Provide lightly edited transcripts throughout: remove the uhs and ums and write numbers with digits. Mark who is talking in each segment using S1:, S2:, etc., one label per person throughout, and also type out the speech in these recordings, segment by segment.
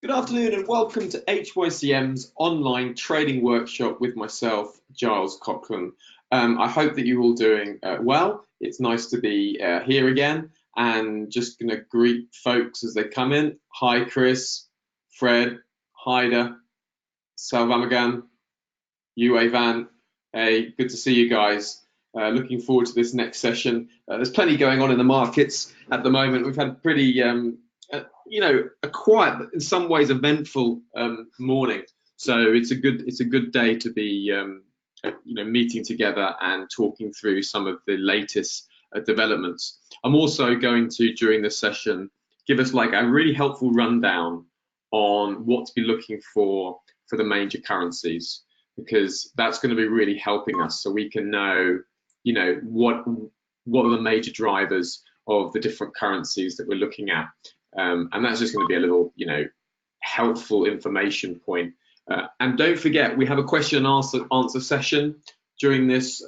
S1: Good afternoon and welcome to HYCM's online trading workshop with myself, Giles Cochran. I hope that you're all doing well. It's nice to be here again and just going to greet folks as they come in. Hi, Chris, Fred, Haida, Salvamagan, Yue Van. Hey, good to see you guys. Looking forward to this next session. There's plenty going on in the markets at the moment. We've had pretty a quiet, but in some ways eventful morning. So it's a good day to be meeting together and talking through some of the latest developments. I'm also going to, during this session, give us like a really helpful rundown on what to be looking for the major currencies, because that's going to be really helping us so we can know, what are the major drivers of the different currencies that we're looking at. And that's just going to be a little, helpful information point. And don't forget, we have a question and answer session during this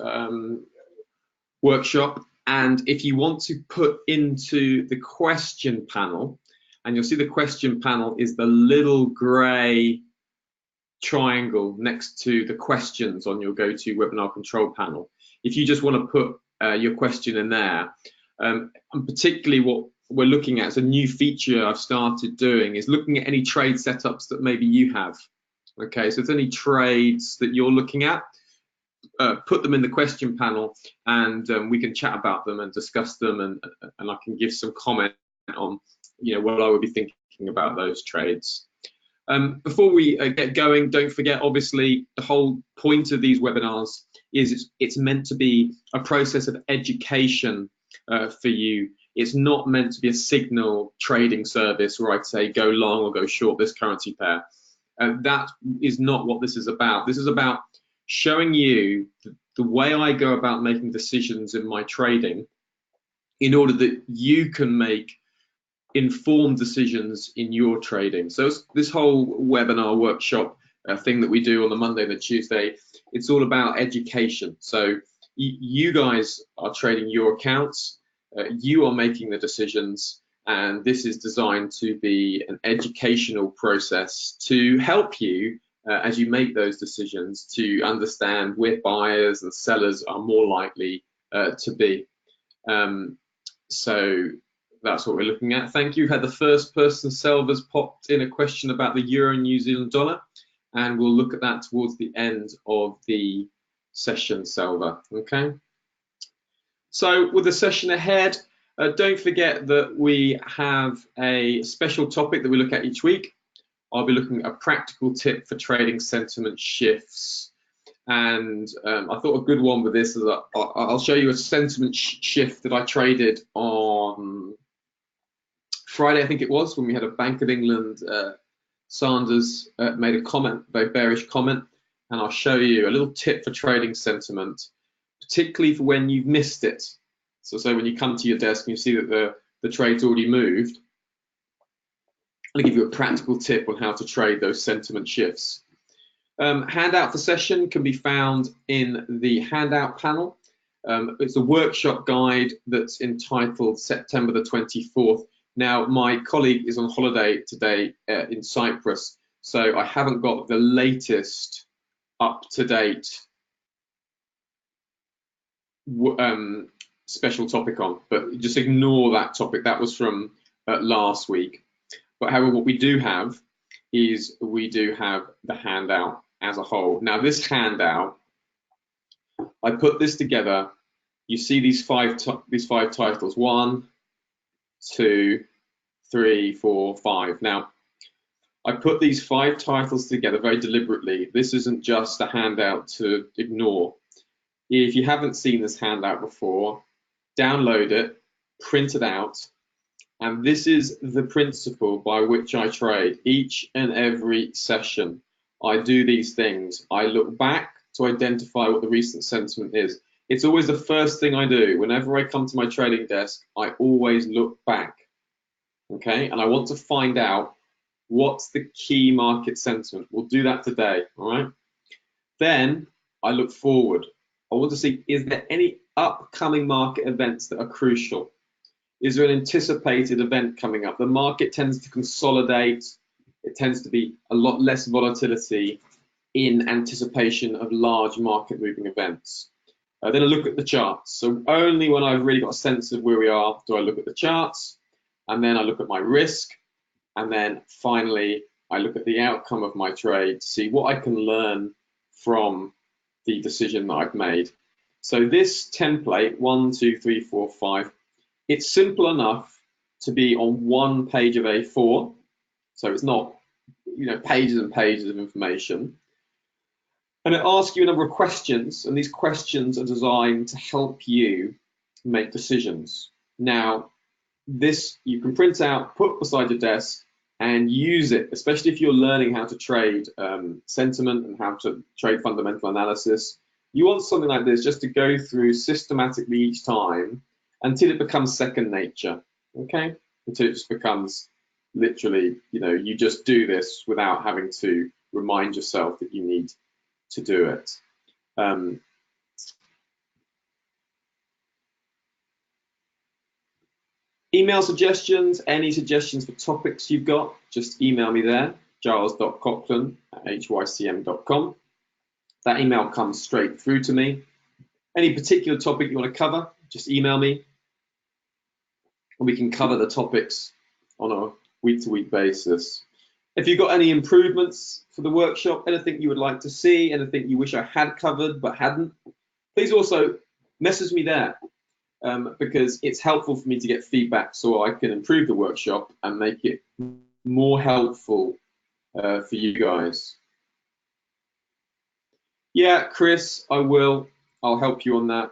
S1: workshop. And if you want to put into the question panel, and you'll see the question panel is the little gray triangle next to the questions on your GoToWebinar control panel. If you just want to put your question in there, and particularly what we're looking at, it's a new feature I've started doing, is looking at any trade setups that maybe you have. Okay, so if there's any trades that you're looking at, put them in the question panel, and we can chat about them and discuss them, and I can give some comment on, what I would be thinking about those trades. Before we get going, don't forget, obviously, the whole point of these webinars is it's meant to be a process of education for you. It's not meant to be a signal trading service where I'd say go long or go short this currency pair. That is not what this is about. This is about showing you the way I go about making decisions in my trading in order that you can make informed decisions in your trading. So this whole webinar workshop thing that we do on the Monday and the Tuesday, it's all about education. So you guys are trading your accounts, you are making the decisions, and this is designed to be an educational process to help you as you make those decisions to understand where buyers and sellers are more likely to be. So that's what we're looking at. Thank you. Had the first person, Selva's, popped in a question about the euro and New Zealand dollar, and we'll look at that towards the end of the session, Selva. Okay. So with the session ahead, don't forget that we have a special topic that we look at each week. I'll be looking at a practical tip for trading sentiment shifts. And I thought a good one with this is that I'll show you a sentiment shift that I traded on Friday, I think it was, when we had a Bank of England, Sanders made a comment, very bearish comment, and I'll show you a little tip for trading sentiment, particularly for when you've missed it. So when you come to your desk and you see that the trade's already moved, I'll give you a practical tip on how to trade those sentiment shifts. Handout for session can be found in the handout panel. It's a workshop guide that's entitled September the 24th. Now, my colleague is on holiday today in Cyprus, so I haven't got the latest up-to-date special topic on, but just ignore that topic. That was from last week. But however, what we do have is we do have the handout as a whole. Now, this handout, I put this together. You see these five titles: 1, 2, 3, 4, 5. Now, I put these 5 titles together very deliberately. This isn't just a handout to ignore. If you haven't seen this handout before, download it, print it out, and this is the principle by which I trade each and every session. I do these things. I look back to identify what the recent sentiment is. It's always the first thing I do. Whenever I come to my trading desk, I always look back, okay? And I want to find out what's the key market sentiment. We'll do that today, all right? Then I look forward. I want to see, is there any upcoming market events that are crucial? Is there an anticipated event coming up? The market tends to consolidate. it tends to be a lot less volatility in anticipation of large market moving events. Then I look at the charts. So only when I've really got a sense of where we are do I look at the charts, and then I look at my risk, and then finally I look at the outcome of my trade to see what I can learn from the decision that I've made. So this template, 1, 2, 3, 4, 5, it's simple enough to be on one page of A4. So it's not, pages and pages of information. And it asks you a number of questions, and these questions are designed to help you make decisions. Now, this you can print out, put beside your desk, and use it, especially if you're learning how to trade sentiment and how to trade fundamental analysis. You want something like this just to go through systematically each time until it becomes second nature, okay? Until it just becomes literally, you just do this without having to remind yourself that you need to do it. Email suggestions, any suggestions for topics you've got, just email me there, giles.cochran@hycm.com. That email comes straight through to me. Any particular topic you want to cover, just email me, and we can cover the topics on a week-to-week basis. If you've got any improvements for the workshop, anything you would like to see, anything you wish I had covered but hadn't, please also message me there, because it's helpful for me to get feedback so I can improve the workshop and make it more helpful for you guys. Yeah, Chris, I'll help you on that.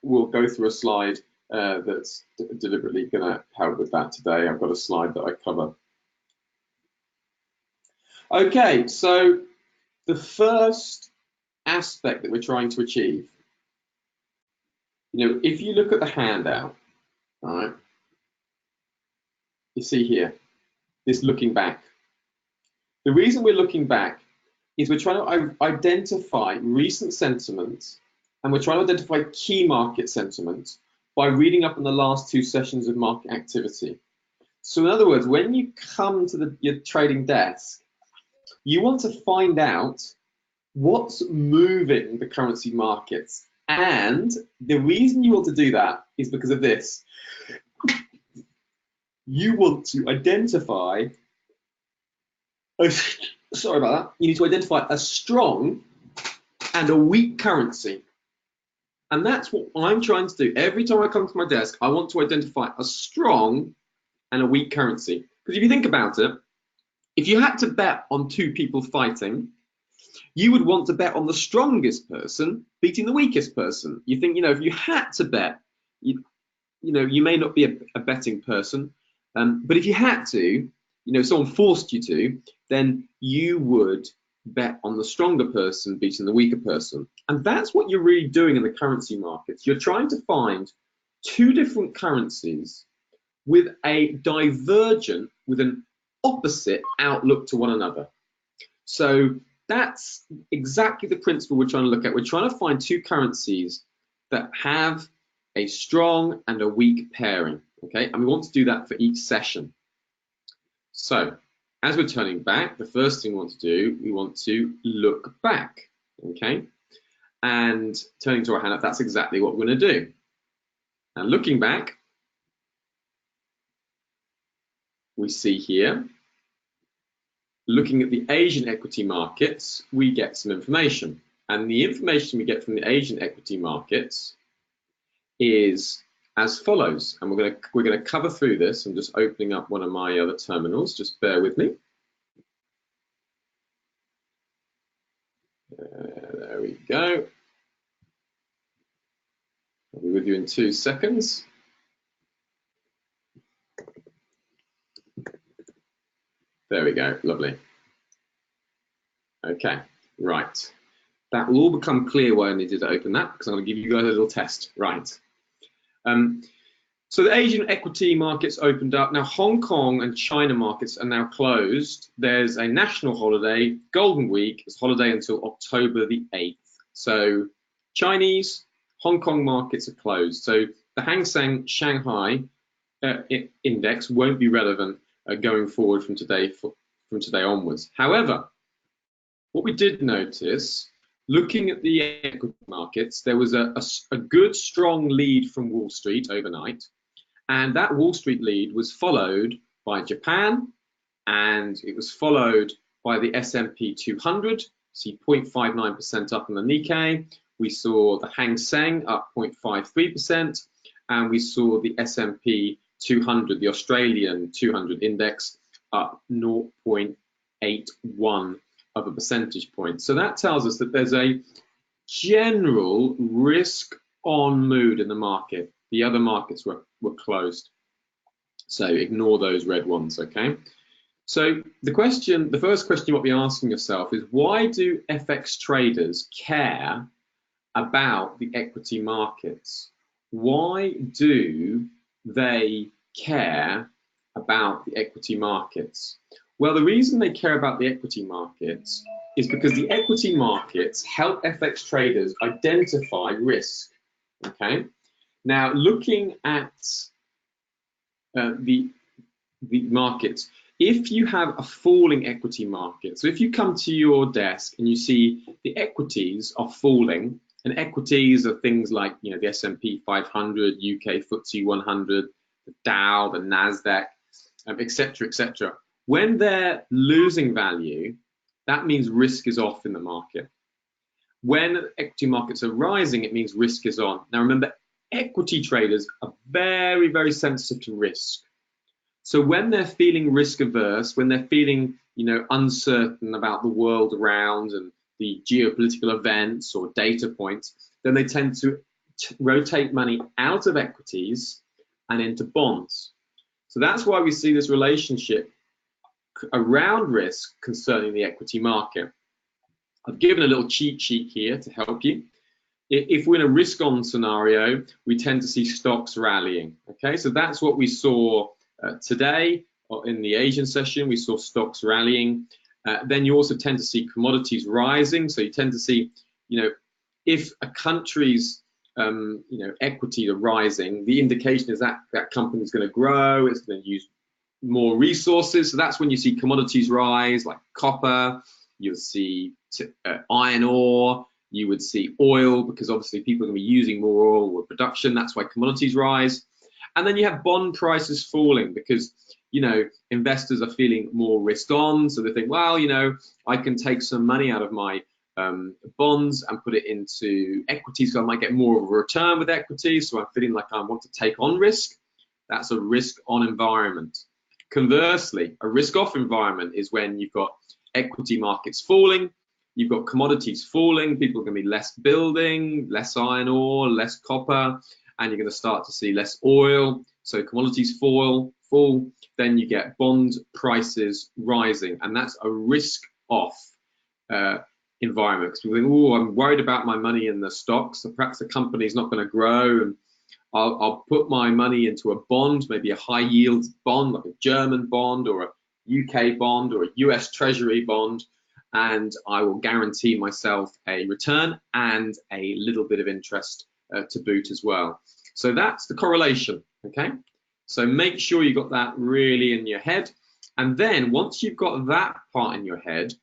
S1: We'll go through a slide that's deliberately going to help with that today. I've got a slide that I cover. Okay, so the first aspect that we're trying to achieve, if you look at the handout, all right, you see here, this looking back. The reason we're looking back is we're trying to identify recent sentiments, and we're trying to identify key market sentiments by reading up on the last 2 sessions of market activity. So in other words, when you come to your trading desk, you want to find out what's moving the currency markets. And the reason you want to do that is because of this. You want to identify, sorry about that, you need to identify a strong and a weak currency. And that's what I'm trying to do. Every time I come to my desk, I want to identify a strong and a weak currency. Because if you think about it, if you had to bet on 2 people fighting, you would want to bet on the strongest person beating the weakest person. You think, if you had to bet, you may not be a betting person, but if you had to, if someone forced you to, then you would bet on the stronger person beating the weaker person. And that's what you're really doing in the currency markets. You're trying to find 2 different currencies with a divergent, with an opposite outlook to one another. So that's exactly the principle we're trying to look at. We're trying to find 2 currencies that have a strong and a weak pairing, okay? And we want to do that for each session. So as we're turning back, the first thing we want to do, we want to look back, okay? And turning to our handout, that's exactly what we're going to do. And looking back, we see here, looking at the Asian equity markets, we get some information. And the information we get from the Asian equity markets is as follows. And we're going to cover through this. I'm just opening up one of my other terminals. Just bear with me. There we go. I'll be with you in 2 seconds. There we go, lovely. Okay, right. That will all become clear why I needed to open that, because I'm going to give you guys a little test. Right. So the Asian equity markets opened up. Now Hong Kong and China markets are now closed. There's a national holiday, Golden Week, it's holiday until October the 8th. So Chinese, Hong Kong markets are closed. So the Hang Seng Shanghai index won't be relevant going forward from today from today onwards. However, what we did notice, looking at the equity markets, there was a good strong lead from Wall Street overnight, and that Wall Street lead was followed by Japan, and it was followed by the S&P 200, see 0.59% up on the Nikkei. We saw the Hang Seng up 0.53%, and we saw the S&P 200, the Australian 200 index, up 0.81 of a percentage point. So that tells us that there's a general risk-on mood in the market. The other markets were closed, so ignore those red ones, okay? So the first question you might be asking yourself is, why do FX traders care about the equity markets? Why do they care about the equity markets? Well, the reason they care about the equity markets is because the equity markets help FX traders identify risk, okay? Now, looking at the markets, if you have a falling equity market, so if you come to your desk and you see the equities are falling, and equities are things like, you know, the S&P 500, UK FTSE 100, the Dow, the Nasdaq, etc., etc. When they're losing value, that means risk is off in the market. When equity markets are rising, it means risk is on. Now remember, equity traders are very, very sensitive to risk. So when they're feeling risk averse, when they're feeling, you know, uncertain about the world around and the geopolitical events or data points, then they tend to rotate money out of equities and into bonds. So that's why we see this relationship around risk concerning the equity market. I've given a little cheat sheet here to help you. If we're in a risk-on scenario, we tend to see stocks rallying. Okay, so that's what we saw today in the Asian session. We saw stocks rallying. Then you also tend to see commodities rising. So you tend to see, you know, if a country's you know, equity are rising, the indication is that that company is going to grow. It's going to use more resources. So that's when you see commodities rise, like copper. You'll see iron ore. You would see oil, because obviously people are going to be using more oil with production. That's why commodities rise. And then you have bond prices falling because, you know, investors are feeling more risk on. So they think, well, you know, I can take some money out of my bonds and put it into equities, so I might get more of a return with equities. So I'm feeling like I want to take on risk. That's a risk on environment. Conversely, a risk off environment is when you've got equity markets falling, you've got commodities falling, people are going to be less building, less iron ore, less copper, and you're going to start to see less oil. So commodities fall, then you get bond prices rising, and that's a risk off environment. Because people think, oh, I'm worried about my money in the stocks, so perhaps the company's not going to grow, and I'll put my money into a bond, maybe a high yield bond, like a German bond or a UK bond or a US Treasury bond, and I will guarantee myself a return and a little bit of interest to boot as well. So that's the correlation, okay? So make sure you got that really in your head. And then once you've got that part in your head,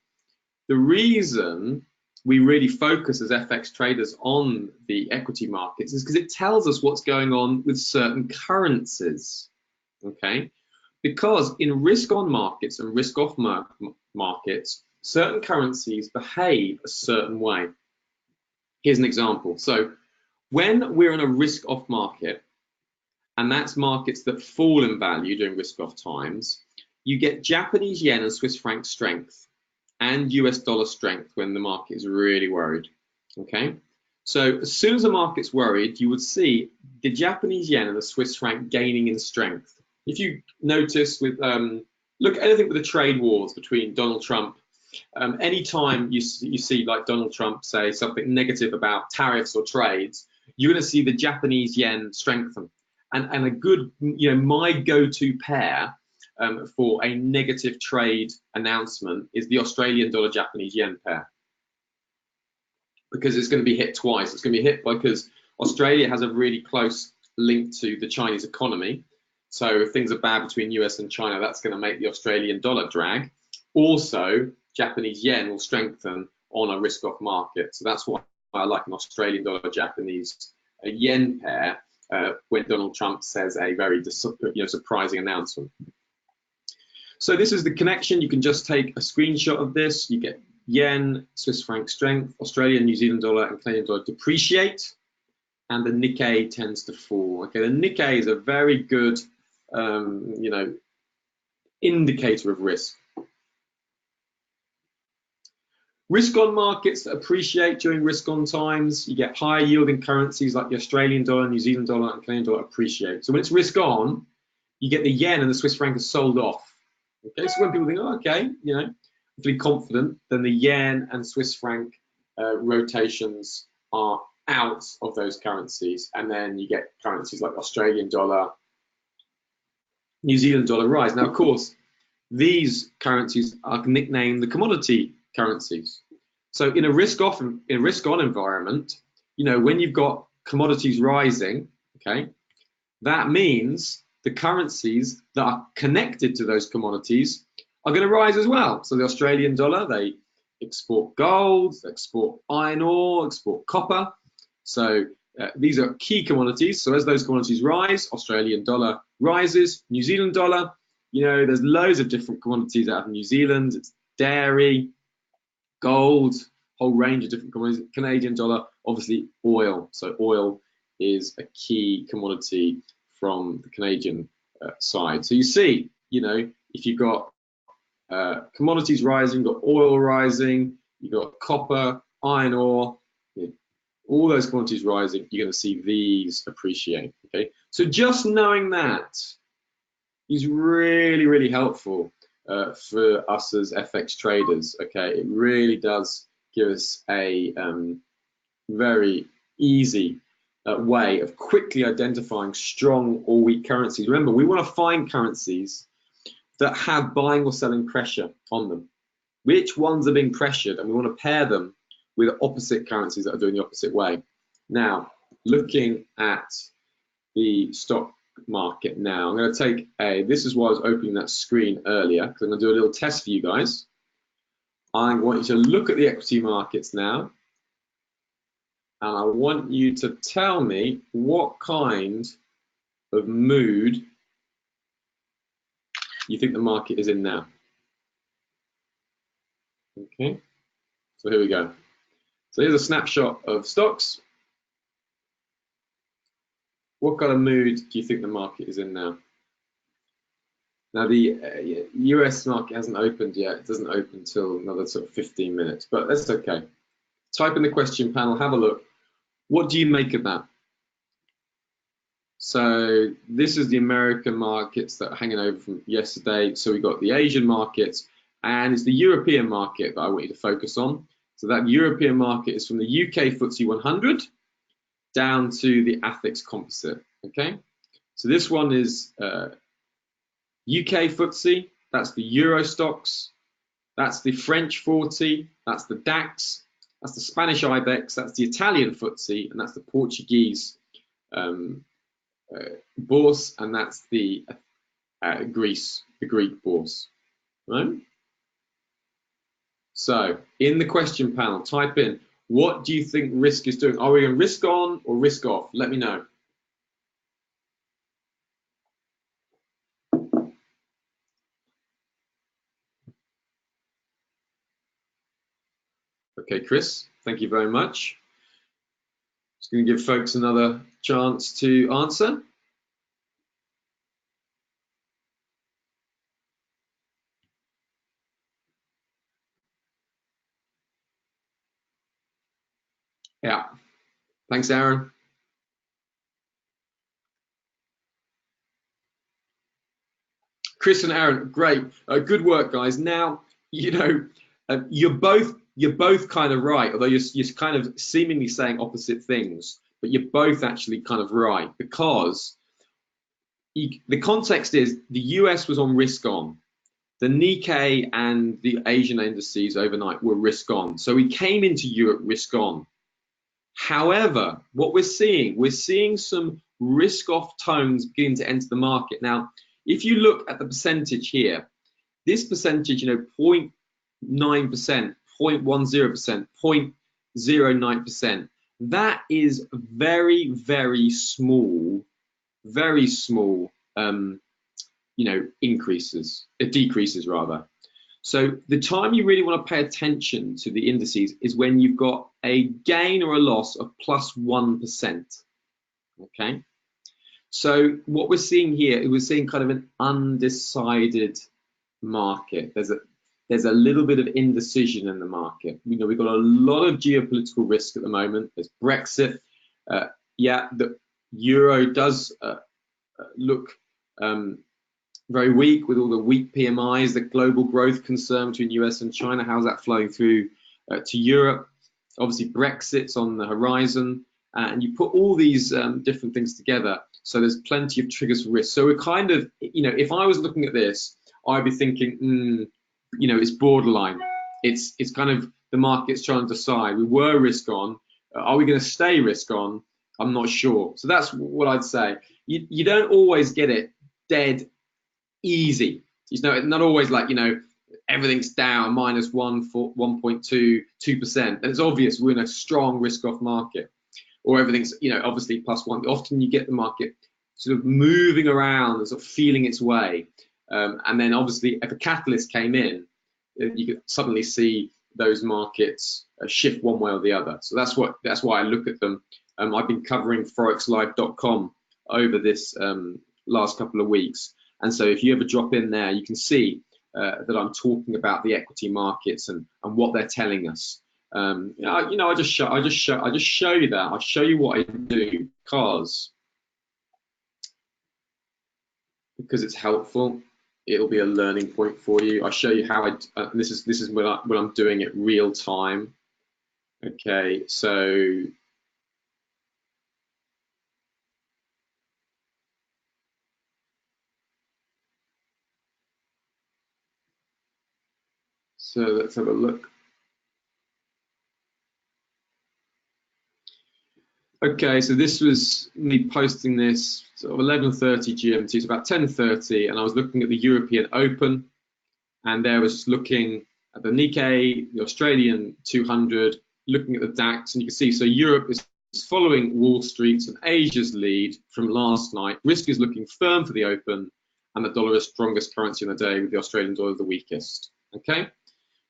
S1: the reason we really focus as FX traders on the equity markets is because it tells us what's going on with certain currencies, okay? Because in risk-on markets and risk-off markets, certain currencies behave a certain way. Here's an example. So when we're in a risk-off market, and that's markets that fall in value during risk-off times, you get Japanese yen and Swiss franc strength and US dollar strength when the market is really worried, okay? So as soon as the market's worried, you would see the Japanese yen and the Swiss franc gaining in strength. If you notice with, look at anything with the trade wars between Donald Trump, anytime you see like Donald Trump say something negative about tariffs or trades, you're going to see the Japanese yen strengthen. And a good, you know, my go-to pair for a negative trade announcement is the Australian dollar Japanese yen pair, because it's going to be hit twice. It's going to be hit because Australia has a really close link to the Chinese economy. So if things are bad between US and China, that's going to make the Australian dollar drag. Also, Japanese yen will strengthen on a risk-off market. So that's why I like an Australian dollar Japanese yen pair when Donald Trump says a very surprising announcement. So this is the connection. You can just take a screenshot of this. You get yen, Swiss franc strength, Australian, New Zealand dollar, and Canadian dollar depreciate, and the Nikkei tends to fall. Okay, the Nikkei is a very good, indicator of risk. Risk-on markets that appreciate during risk-on times, you get higher yielding currencies like the Australian dollar, New Zealand dollar, and Canadian dollar appreciate. So when it's risk-on, you get the yen and the Swiss franc are sold off. Okay, so when people think, oh, okay, feeling confident, then the yen and Swiss franc rotations are out of those currencies, and then you get currencies like Australian dollar, New Zealand dollar rise. Now, of course, these currencies are nicknamed the commodity currencies. So in a risk-on environment, when you've got commodities rising, okay, that means the currencies that are connected to those commodities are going to rise as well. So the Australian dollar, they export gold, they export iron ore, export copper. So these are key commodities. So as those commodities rise, Australian dollar rises. New Zealand dollar, there's loads of different commodities out of New Zealand. It's dairy, gold, whole range of different commodities. Canadian dollar, obviously oil. So oil is a key commodity from the Canadian side. So you see, if you've got commodities rising, you've got oil rising, you've got copper, iron ore, all those commodities rising, you're going to see these appreciate. Okay, so just knowing that is really, really helpful for us as FX traders. Okay, it really does give us a very easy way of quickly identifying strong or weak currencies. Remember, we want to find currencies that have buying or selling pressure on them. Which ones are being pressured, and we want to pair them with opposite currencies that are doing the opposite way. Now, looking at the stock market now, I'm going to take this is why I was opening that screen earlier, because I'm going to do a little test for you guys. I want you to look at the equity markets now, and I want you to tell me what kind of mood you think the market is in now. Okay, so here we go. So here's a snapshot of stocks. What kind of mood do you think the market is in now? Now the US market hasn't opened yet. It doesn't open until another sort of 15 minutes, but that's okay. Type in the question panel, have a look. What do you make of that? So this is the American markets that are hanging over from yesterday. So we've got the Asian markets, and it's the European market that I want you to focus on. So that European market is from the UK FTSE 100 down to the ATHX Composite, okay? So this one is UK FTSE, that's the Euro stocks, that's the French 40, that's the DAX, that's the Spanish IBEX, that's the Italian FTSE, and that's the Portuguese Bourse, and that's the Greek Bourse, right? So in the question panel, type in, what do you think risk is doing? Are we in risk on or risk off? Let me know. Okay, Chris, thank you very much. Just going to give folks another chance to answer. Yeah, thanks, Aaron. Chris and Aaron, great, good work, guys. Now, you're both kind of right, although you're kind of seemingly saying opposite things, but you're both actually kind of right, because the context is the US was on risk on. The Nikkei and the Asian indices overnight were risk on. So we came into Europe risk on. However, what we're seeing some risk off tones beginning to enter the market. Now, if you look at the percentage here, this percentage, 0.9%, 0.10%, 0.09%, that is very, very small, decreases rather. So the time you really want to pay attention to the indices is when you've got a gain or a loss of +1%. Okay. So what we're seeing here, we're seeing kind of an undecided market. There's a little bit of indecision in the market. We've got a lot of geopolitical risk at the moment. There's Brexit. The euro does look very weak with all the weak PMIs, the global growth concern between US and China. How's that flowing through to Europe? Obviously, Brexit's on the horizon. And you put all these different things together, so there's plenty of triggers for risk. So we're kind of, if I was looking at this, I'd be thinking, it's borderline. It's kind of the market's trying to decide. We were risk on. Are we going to stay risk on? I'm not sure. So that's what I'd say. You don't always get it dead easy. It's not always like, everything's down -1.2%, 2%. And it's obvious we're in a strong risk-off market. Or everything's, obviously +1. Often you get the market sort of moving around and sort of feeling its way. And then obviously if a catalyst came in, you could suddenly see those markets shift one way or the other. So that's why I look at them. I've been covering forexlive.com over this last couple of weeks. And so if you ever drop in there, you can see that I'm talking about the equity markets and what they're telling us. I just show you that. I'll show you what I do because it's helpful. It'll be a learning point for you. I'll show you how this is when I'm doing it real time. Okay, so let's have a look. Okay, so this was me posting this sort of 11:30 GMT, it's about 10:30, and I was looking at the European Open, and there was looking at the Nikkei, the Australian 200, looking at the DAX, and you can see, so Europe is following Wall Street's and Asia's lead from last night. Risk is looking firm for the Open, and the dollar is strongest currency in the day, with the Australian dollar the weakest. Okay,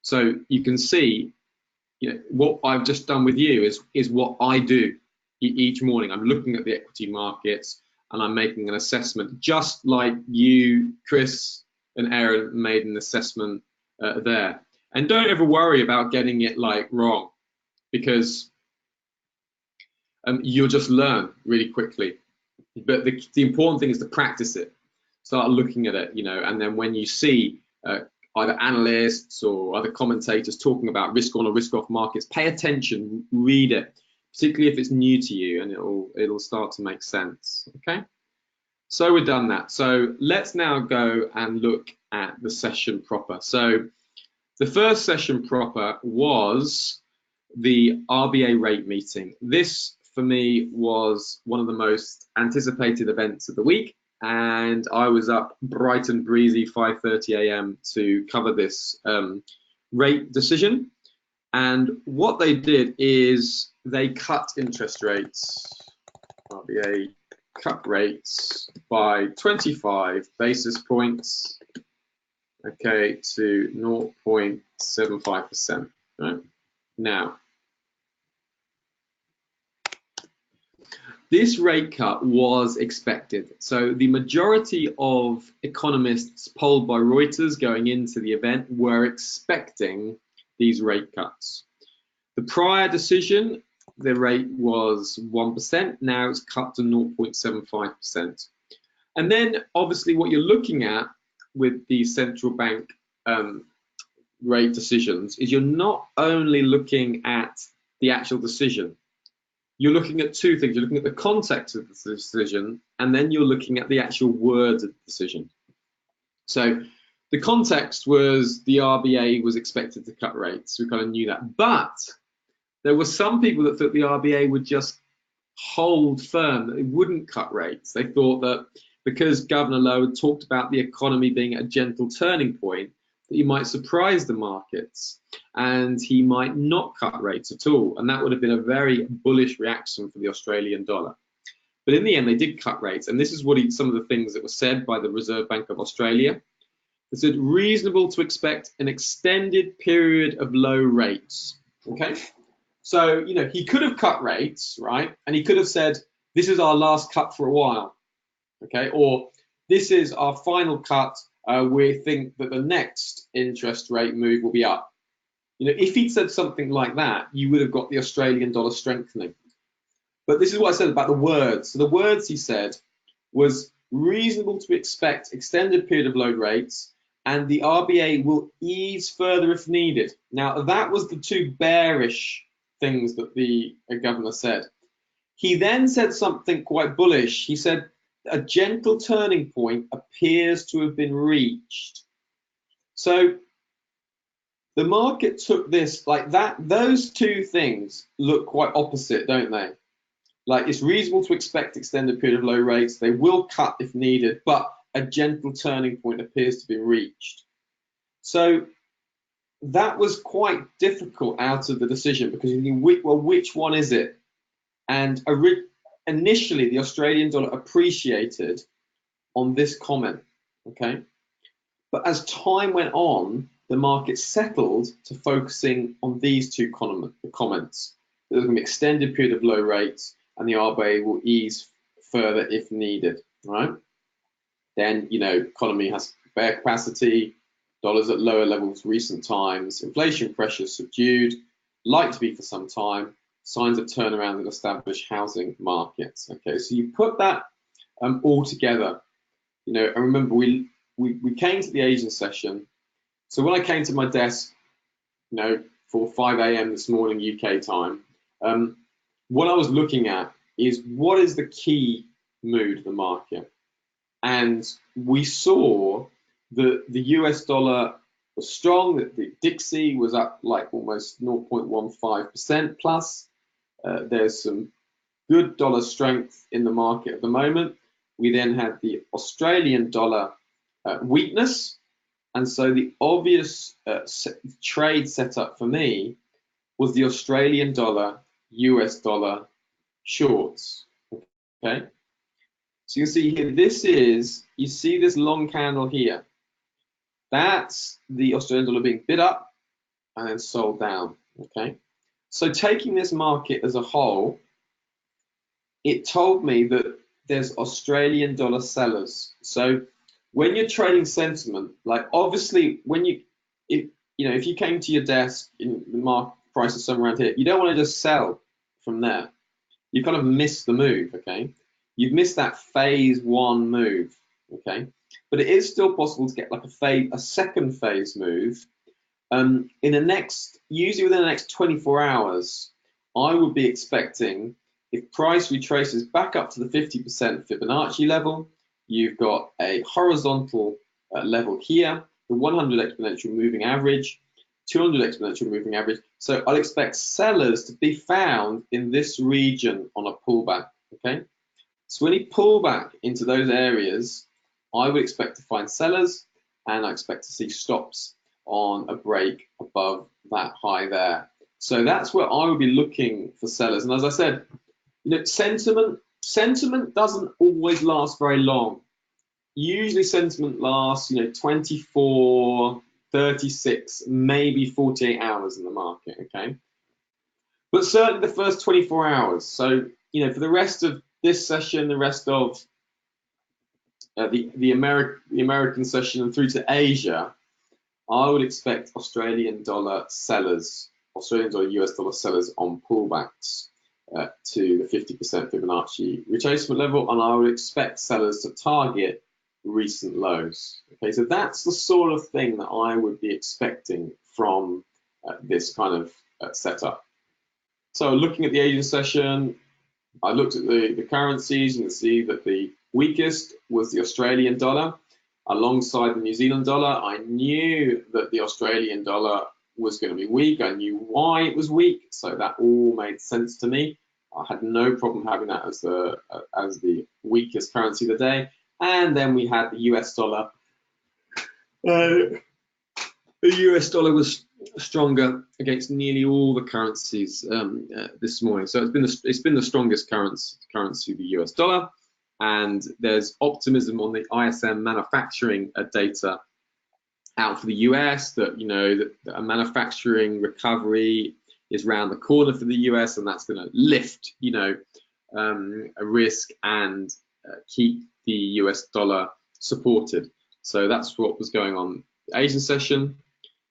S1: so you can see, what I've just done with you is what I do each morning. I'm looking at the equity markets and I'm making an assessment, just like you, Chris, and Aaron made an assessment there. And don't ever worry about getting it wrong, because you'll just learn really quickly. But the important thing is to practice it. Start looking at it, and then when you see either analysts or other commentators talking about risk on or risk off markets, pay attention, read it, particularly if it's new to you, and it'll start to make sense. Okay, so we've done that. So let's now go and look at the session proper. So the first session proper was the RBA rate meeting. This for me was one of the most anticipated events of the week, and I was up bright and breezy 5:30 a.m. to cover this rate decision. And what they did is they cut interest rates, RBA cut rates by 25 basis points, okay, to 0.75%. Right? Now, this rate cut was expected. So the majority of economists polled by Reuters going into the event were expecting these rate cuts. The prior decision, the rate was 1%. Now it's cut to 0.75%. And then obviously what you're looking at with the central bank rate decisions is you're not only looking at the actual decision, you're looking at two things. You're looking at the context of the decision, and then you're looking at the actual words of the decision. So the context was the RBA was expected to cut rates. We kind of knew that. But there were some people that thought the RBA would just hold firm, that it wouldn't cut rates. They thought that because Governor Lowe had talked about the economy being at a gentle turning point, that he might surprise the markets and he might not cut rates at all. And that would have been a very bullish reaction for the Australian dollar. But in the end, they did cut rates. And this is what some of the things that were said by the Reserve Bank of Australia. They said reasonable to expect an extended period of low rates. Okay. So, you know, he could have cut rates, right? And he could have said, this is our last cut for a while. Okay. Or this is our final cut. We think that the next interest rate move will be up. You know, if he'd said something like that, you would have got the Australian dollar strengthening. But this is what I said about the words. So the words he said was reasonable to expect extended period of low rates, and the RBA will ease further if needed. Now, that was the two bearish things that the governor said. He then said something quite bullish. He said, a gentle turning point appears to have been reached. So the market took this like that. Those two things look quite opposite, don't they? Like, it's reasonable to expect extended period of low rates. They will cut if needed, but a gentle turning point appears to be reached. So that was quite difficult out of the decision, because you think, well, which one is it? And initially, the Australian dollar appreciated on this comment, okay? But as time went on, the market settled to focusing on these two comments. There's going to be extended period of low rates, and the RBA will ease further if needed, right? Then, you know, economy has spare capacity, dollars at lower levels recent times, inflation pressures subdued, like to be for some time, signs of turnaround in established housing markets. Okay, so you put that all together, you know, and remember we came to the Asian session. So when I came to my desk, you know, for 5 a.m. this morning UK time, what I was looking at is what is the key mood of the market, and we saw that the US dollar was strong, that the Dixie was up like almost 0.15% plus. There's some good dollar strength in the market at the moment. We then had the Australian dollar weakness, and so the obvious trade setup for me was the Australian dollar, US dollar shorts. Okay, so you can see here, you see this long candle here. That's the Australian dollar being bid up and then sold down. Okay, so taking this market as a whole, it told me that there's Australian dollar sellers. So when you're trading sentiment, like obviously if you came to your desk in the market price is somewhere around here, you don't want to just sell from there. You kind of missed the move, okay? You've missed that phase one move, okay? But it is still possible to get like a second phase move. Usually within the next 24 hours, I would be expecting, if price retraces back up to the 50% Fibonacci level, you've got a horizontal level here, the 100 exponential moving average, 200 exponential moving average. So I'll expect sellers to be found in this region on a pullback, okay? So when you pull back into those areas, I would expect to find sellers, and I expect to see stops on a break above that high there. So that's where I would be looking for sellers. And as I said, you know, sentiment doesn't always last very long. Usually sentiment lasts, 24, 36, maybe 48 hours in the market, okay? But certainly the first 24 hours. So, for the rest of this session, the rest of the American session and through to Asia, I would expect Australian dollar sellers, Australian dollar US dollar sellers on pullbacks to the 50% Fibonacci retracement level, and I would expect sellers to target recent lows. Okay, so that's the sort of thing that I would be expecting from this kind of setup. So looking at the Asian session, I looked at the currencies. You can see that the weakest was the Australian dollar alongside the New Zealand dollar. I knew that the Australian dollar was going to be weak. I knew why it was weak, so that all made sense to me. I had no problem having that as the weakest currency of the day. And then we had the US dollar The US dollar was stronger against nearly all the currencies this morning. So it's been the strongest currency, the US dollar. And there's optimism on the ISM manufacturing data out for the US that, you know, that a manufacturing recovery is around the corner for the US, and that's going to lift, you know, a risk and keep the US dollar supported. So that's what was going on. The Asian session.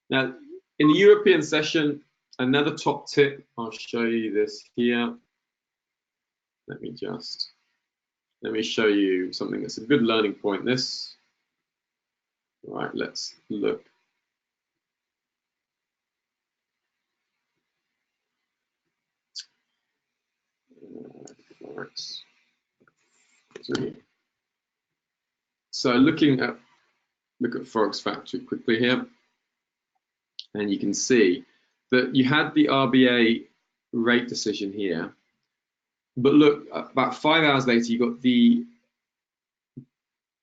S1: Now, in the European session, another top tip, I'll show you this here. Let me show you something that's a good learning point. This. Right, let's look. So look at Forex Factory quickly here, and you can see that you had the RBA rate decision here, but look, about 5 hours later, you got the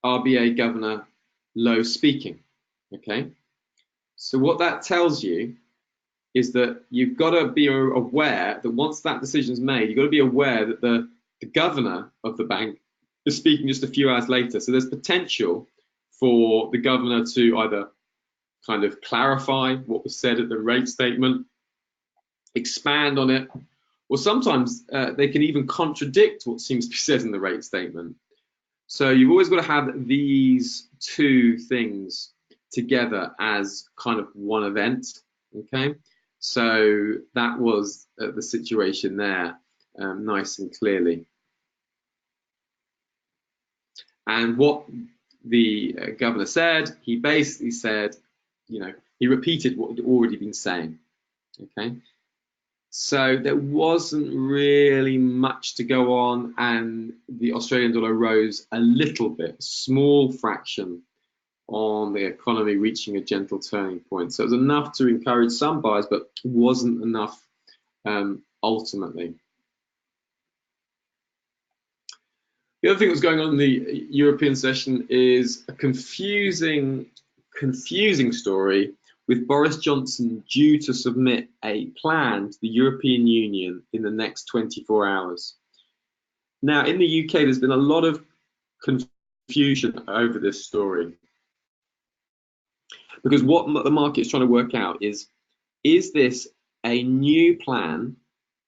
S1: RBA Governor Lowe speaking. Okay, so what that tells you is that you've got to be aware that once that decision is made, you've got to be aware that the governor of the bank is speaking just a few hours later. So there's potential for the governor to either kind of clarify what was said at the rate statement, expand on it, or sometimes they can even contradict what seems to be said in the rate statement. So you've always got to have these two things together as kind of one event, okay? So that was the situation there, nice and clearly. And what the governor said, he basically said, you know, he repeated what had already been saying, okay? So there wasn't really much to go on, and the Australian dollar rose a little bit, a small fraction on the economy reaching a gentle turning point. So it was enough to encourage some buyers, but wasn't enough ultimately. The other thing that's going on in the European session is a confusing story with Boris Johnson due to submit a plan to the European Union in the next 24 hours. Now, in the UK, there's been a lot of confusion over this story, because what the market is trying to work out is this a new plan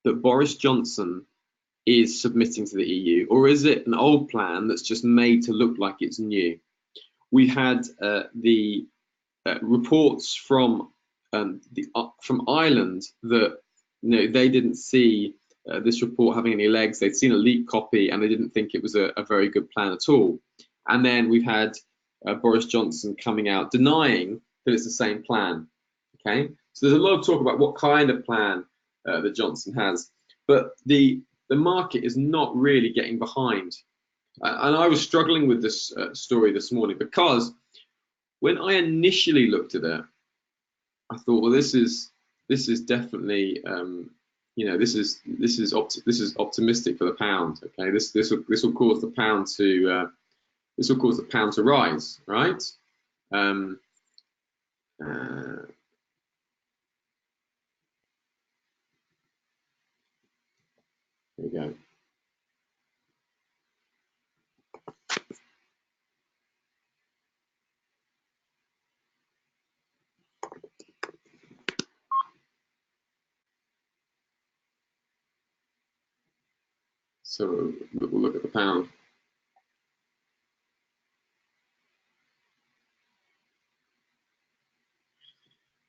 S1: that Boris Johnson is submitting to the EU, or is it an old plan that's just made to look like it's new? We had the reports from Ireland that, you know, they didn't see this report having any legs. They'd seen a leaked copy and they didn't think it was a very good plan at all. And then we've had Boris Johnson coming out denying that it's the same plan. Okay, so there's a lot of talk about what kind of plan that Johnson has, but the market is not really getting behind. And I was struggling with this story this morning, because when I initially looked at it, I thought, well, this is definitely, you know, this is optimistic for the pound. Okay, this will cause the pound to rise, right? Here we go. So we'll look at the pound.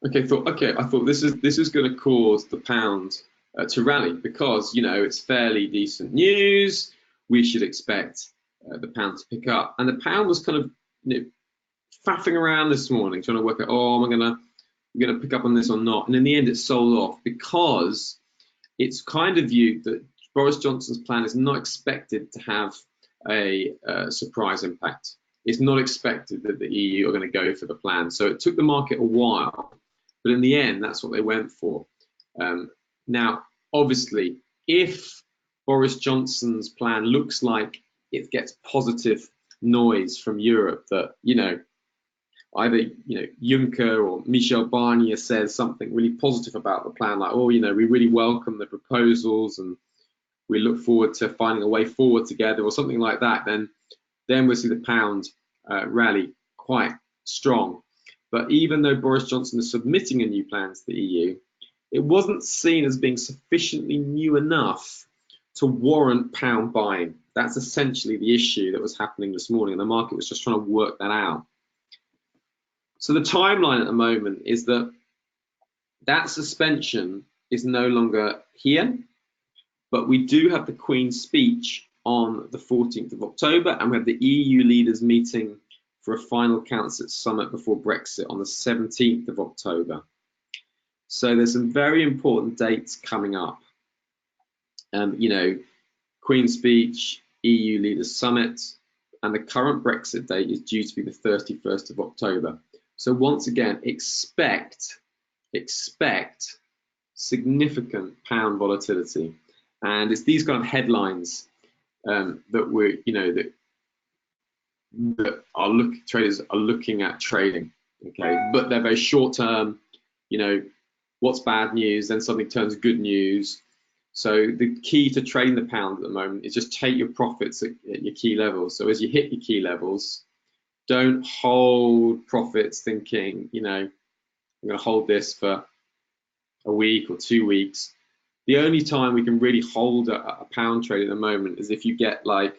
S1: Okay, I thought this is going to cause the pound to rally, because, you know, it's fairly decent news. We should expect the pound to pick up, and the pound was kind of, you know, faffing around this morning, trying to work out, oh, am I gonna pick up on this or not? And in the end, it sold off, because it's kind of viewed that Boris Johnson's plan is not expected to have a surprise impact. It's not expected that the EU are going to go for the plan. So it took the market a while, but in the end, that's what they went for. Now, obviously, if Boris Johnson's plan looks like it gets positive noise from Europe, that, you know, either Juncker or Michel Barnier says something really positive about the plan, like, oh, we really welcome the proposals and we look forward to finding a way forward together, or something like that, then we'll see the pound rally quite strong. But even though Boris Johnson is submitting a new plan to the EU, it wasn't seen as being sufficiently new enough to warrant pound buying. That's essentially the issue that was happening this morning, and the market was just trying to work that out. So the timeline at the moment is that suspension is no longer here, but we do have the Queen's speech on the 14th of October, and we have the EU leaders meeting for a final Council summit before Brexit on the 17th of October. So there's some very important dates coming up. Queen's speech, EU leaders summit, and the current Brexit date is due to be the 31st of October. So once again, expect significant pound volatility, and it's these kind of headlines that traders are looking at trading. Okay, but they're very short term. What's bad news then suddenly turns good news. So the key to trading the pound at the moment is just take your profits at your key levels. So as you hit your key levels, don't hold profits thinking, I'm going to hold this for a week or 2 weeks. The only time we can really hold a pound trade at the moment is if you get like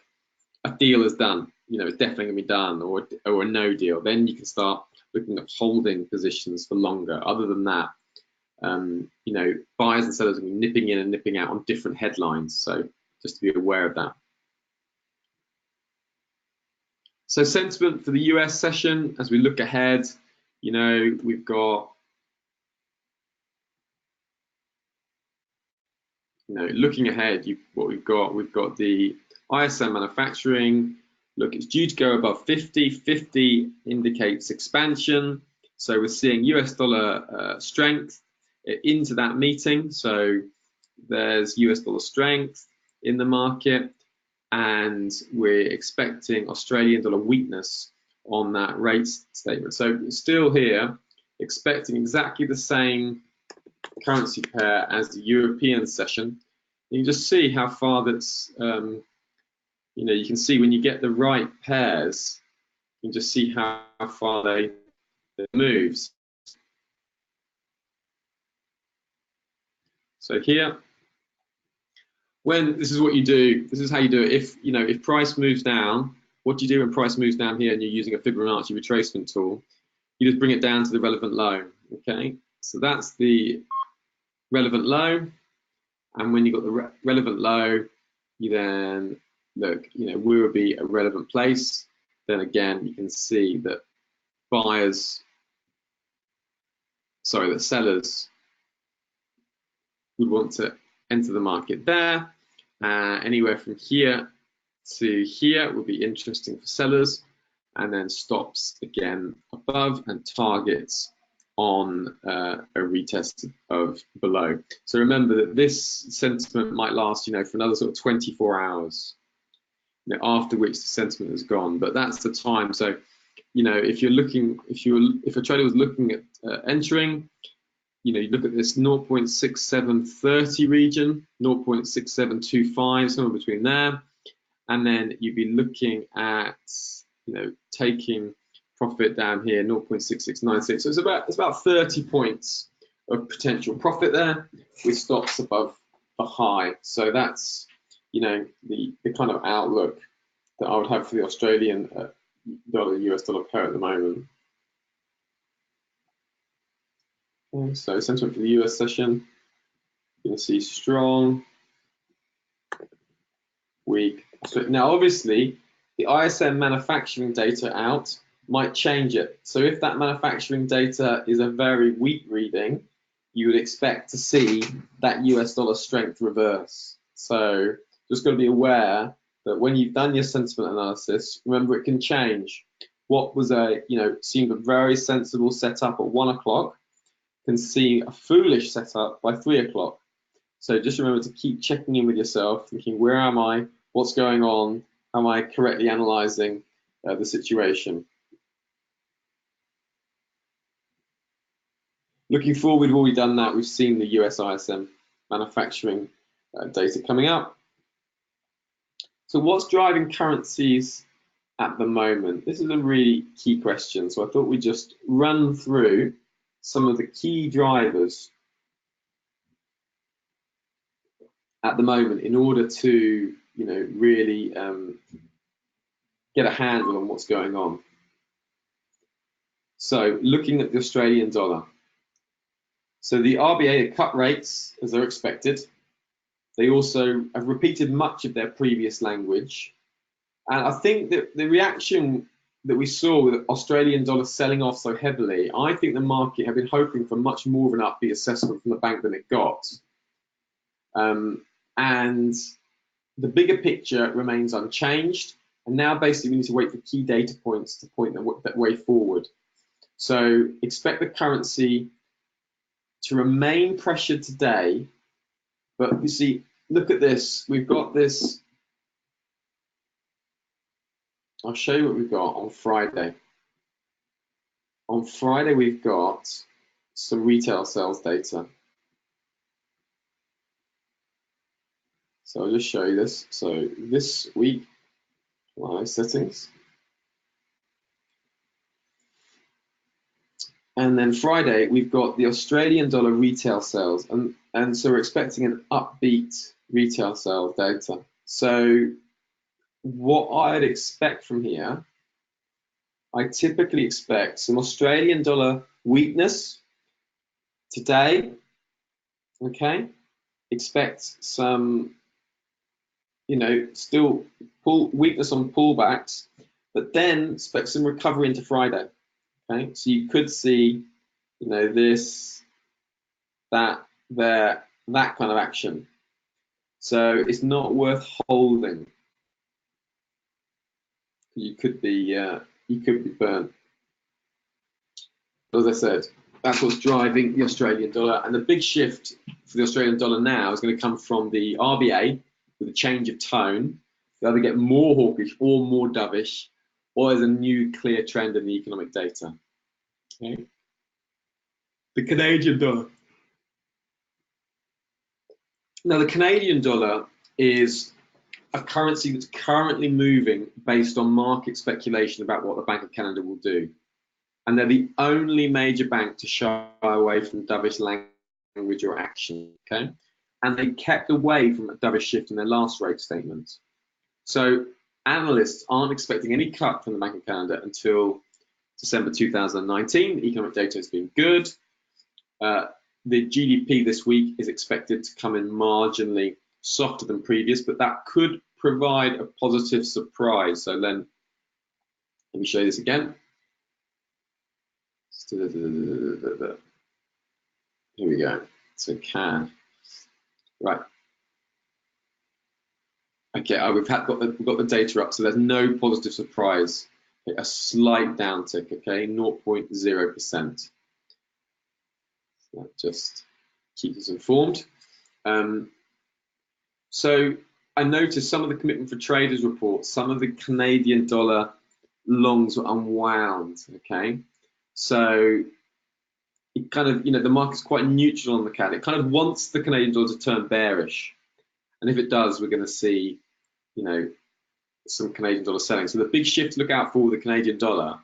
S1: a deal is done, it's definitely going to be done, or a no deal. Then you can start looking at holding positions for longer. Other than that, buyers and sellers will be nipping in and nipping out on different headlines. So just to be aware of that. So sentiment for the US session, as we look ahead, we've got, looking ahead, we've got the ISM manufacturing. Look, it's due to go above 50. 50 indicates expansion. So we're seeing US dollar strength into that meeting. So there's US dollar strength in the market, and we're expecting Australian dollar weakness on that rate statement. So still here, expecting exactly the same currency pair as the European session. You can just see how far that's, you can see when you get the right pairs, you can just see how far they moves. So here, this is what you do, this is how you do it. If price moves down, what do you do when price moves down here and you're using a Fibonacci retracement tool? You just bring it down to the relevant low, okay? So that's the relevant low. And when you've got the relevant low, you then look, we will be a relevant place. Then again, you can see that sellers would want to enter the market there. Anywhere from here to here would be interesting for sellers, and then stops again above and targets on a retest of below. So remember that this sentiment might last, for another sort of 24 hours, after which the sentiment has gone. But that's the time. So, if a trader was looking at entering, you look at this 0.6730 region, 0.6725, somewhere between there, and then you'd be looking at, taking profit down here, 0.6696. So it's about 30 points of potential profit there, with stops above the high. So that's, the kind of outlook that I would have for the Australian dollar US dollar pair at the moment. So sentiment for the US session, you're going to see strong, weak. Now, obviously, the ISM manufacturing data out might change it. So if that manufacturing data is a very weak reading, you would expect to see that US dollar strength reverse. So just got to be aware that when you've done your sentiment analysis, remember it can change. What was seemed a very sensible setup at 1 o'clock can see a foolish setup by 3 o'clock. So just remember to keep checking in with yourself, thinking, where am I? What's going on? Am I correctly analyzing the situation? Looking forward, we've already done that. We've seen the US ISM manufacturing data coming up. So what's driving currencies at the moment? This is a really key question. So I thought we'd just run through some of the key drivers at the moment in order to, really get a handle on what's going on. So looking at the Australian dollar. So the RBA had cut rates as they're expected. They also have repeated much of their previous language. And I think that the reaction that we saw with the Australian dollar selling off so heavily, I think the market had been hoping for much more of an upbeat assessment from the bank than it got. And the bigger picture remains unchanged. And now basically we need to wait for key data points to point that way forward. So expect the currency to remain pressured today. But you see, look at this. We've got this. I'll show you what we've got on Friday. On Friday, we've got some retail sales data. So I'll just show you this. So this week, settings. And then Friday, we've got the Australian dollar retail sales. And so we're expecting an upbeat retail sales data. So what I'd expect from here, I typically expect some Australian dollar weakness today, okay? Expect some, still weakness on pullbacks, but then expect some recovery into Friday, okay? So you could see, this, that, there, that kind of action. So it's not worth holding. You could be burnt. As I said, that's what's driving the Australian dollar, and the big shift for the Australian dollar now is going to come from the RBA with a change of tone. They either get more hawkish or more dovish, or there's a new clear trend in the economic data. Okay. The Canadian dollar. Now, the Canadian dollar is a currency that's currently moving based on market speculation about what the Bank of Canada will do. And they're the only major bank to shy away from dovish language or action, okay? And they kept away from a dovish shift in their last rate statement. So analysts aren't expecting any cut from the Bank of Canada until December 2019. The economic data has been good. The GDP this week is expected to come in marginally softer than previous, but that could provide a positive surprise. So then, let me show you this again. Here we go. So CAD. Right. Okay, we've got the data up, so there's no positive surprise. Okay, a slight downtick, okay, 0.0%. That just keeps us informed. So I noticed some of the commitment for traders reports, some of the Canadian dollar longs were unwound, okay? So it kind of, the market's quite neutral on the CAD. It kind of wants the Canadian dollar to turn bearish. And if it does, we're going to see, some Canadian dollar selling. So the big shift to look out for with the Canadian dollar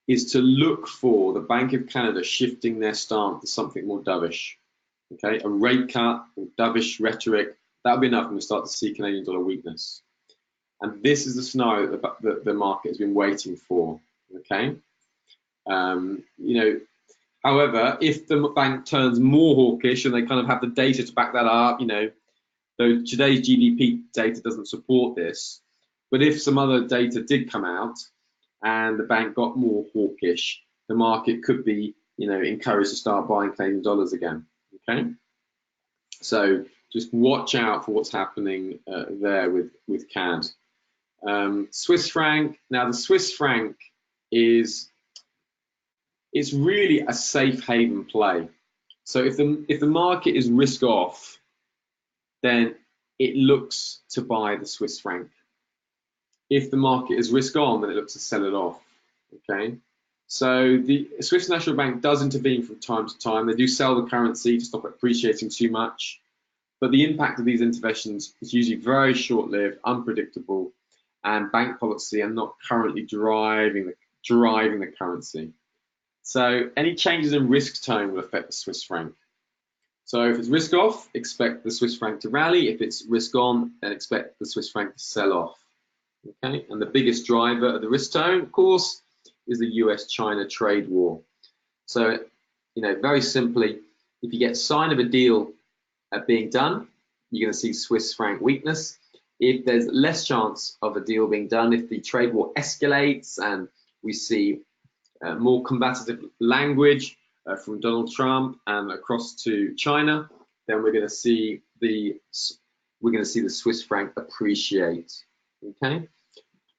S1: is to look for the Bank of Canada shifting their stance to something more dovish. Okay, a rate cut or dovish rhetoric, that'll be enough, and we'll start to see Canadian dollar weakness. And this is the scenario that the market has been waiting for. Okay. However, if the bank turns more hawkish and they kind of have the data to back that up, though today's GDP data doesn't support this, but if some other data did come out and the bank got more hawkish, the market could be, encouraged to start buying Canadian dollars again. Okay, so just watch out for what's happening there with CAD. Swiss franc. Now the Swiss franc it's really a safe haven play. So if the market is risk off, then it looks to buy the Swiss franc. If the market is risk on, then it looks to sell it off. Okay, So the Swiss National Bank does intervene from time to time. They do sell the currency to stop it appreciating too much. But the impact of these interventions is usually very short-lived, unpredictable, and bank policy are not currently driving the currency. So any changes in risk tone will affect the Swiss franc. So if it's risk off, expect the Swiss franc to rally. If it's risk on, then expect the Swiss franc to sell off. Okay, and the biggest driver of the risk tone, of course, is the US-China trade war. So, very simply, if you get sign of a deal being done, you're going to see Swiss franc weakness. If there's less chance of a deal being done, if the trade war escalates and we see more combative language from Donald Trump and across to China, then we're going to see the Swiss franc appreciate. Okay,